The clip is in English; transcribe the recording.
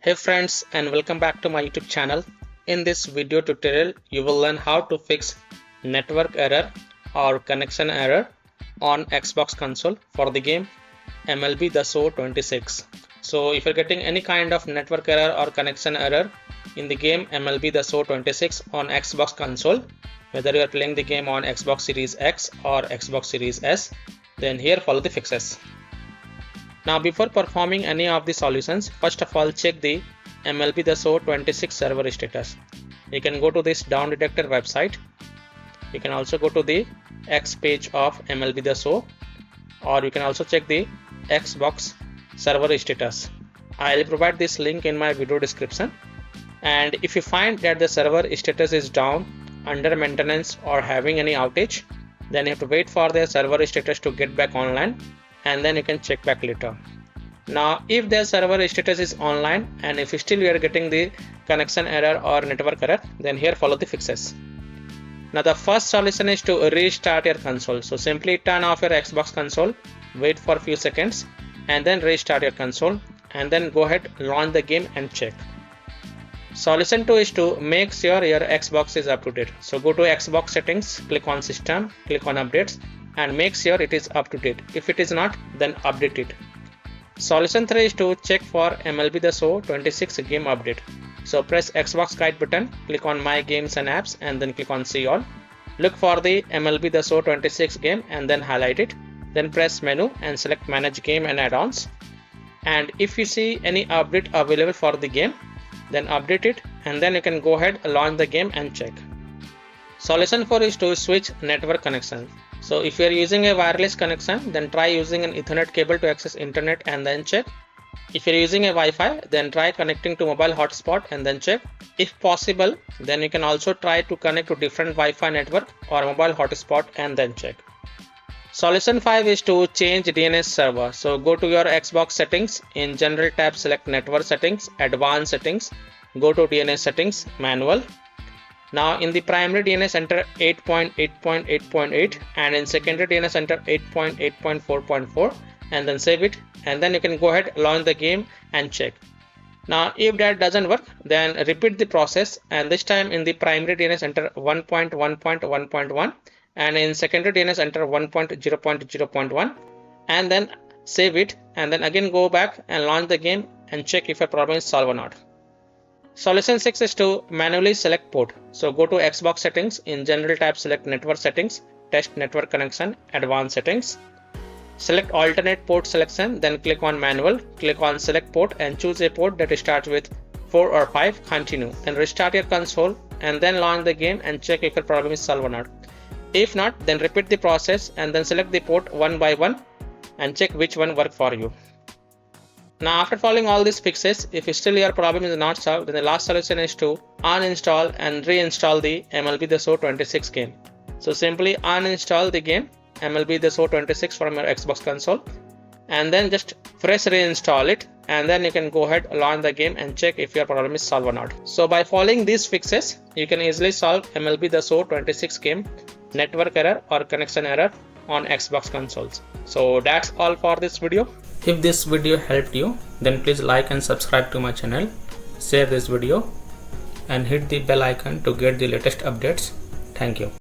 Hey friends, and welcome back to my YouTube channel. In this video tutorial, you will learn how to fix network error or connection error on Xbox console for the game MLB The Show 26. So if you're getting any kind of network error or connection error in the game MLB The Show 26 on Xbox console, whether you are playing the game on Xbox Series X or Xbox Series S, then here follow the fixes. Now before performing any of the solutions, first of all check the MLB The Show 26 server status. You can go to this down detector website. You can also go to the X page of MLB The Show, or you can also check the Xbox server status. I'll provide this link in my video description. And if you find that the server status is down, under maintenance, or having any outage, then you have to wait for the server status to get back online, and then you can check back later. Now if the server status is online and if still you are getting the connection error or network error, then here follow the fixes. Now the first solution is to restart your console. So simply turn off your Xbox console, wait for a few seconds, and then restart your console, and then go ahead, launch the game and check. Solution 2 is to make sure your Xbox is up to date. So go to Xbox settings, click on system, click on updates, and make sure it is up to date. If it is not, then update it. Solution 3 is to check for MLB The Show 26 game update. So press Xbox guide button, click on my games and apps, and then click on see all. Look for the MLB The Show 26 game and then highlight it. Then press menu and select manage game and add-ons. And if you see any update available for the game, then update it, and then you can go ahead, launch the game and check. Solution 4 is to switch network connection. So if you are using a wireless connection, then try using an Ethernet cable to access internet and then check. If you are using a Wi-Fi, then try connecting to mobile hotspot and then check. If possible, then you can also try to connect to different Wi-Fi network or mobile hotspot and then check. Solution 5 is to change DNS server. So go to your Xbox settings, in general tab select network settings, advanced settings, go to DNS settings, manual. Now in the primary DNS enter 8.8.8.8 and in secondary DNS enter 8.8.4.4 and then save it, and then you can go ahead, launch the game and check. Now if that doesn't work, then repeat the process, and this time in the primary DNS enter 1.1.1.1 and in secondary DNS enter 1.0.0.1 and then save it, and then again go back and launch the game and check if your problem is solved or not. Solution 6 is to manually select port. So go to Xbox settings, in general tab select network settings, test network connection, advanced settings. Select alternate port selection, then click on manual, click on select port and choose a port that starts with 4 or 5, continue. Then restart your console and then launch the game and check if your problem is solved or not. If not, then repeat the process and then select the port one by one and check which one worked for you. Now after following all these fixes, if still your problem is not solved, then the last solution is to uninstall and reinstall the MLB The Show 26 game. So simply uninstall the game MLB The Show 26 from your Xbox console and then just fresh reinstall it, and then you can go ahead, launch the game and check if your problem is solved or not. So by following these fixes, you can easily solve MLB The Show 26 game network error or connection error on Xbox consoles. So that's all for this video. If this video helped you, then please like and subscribe to my channel, share this video and hit the bell icon to get the latest updates. Thank you.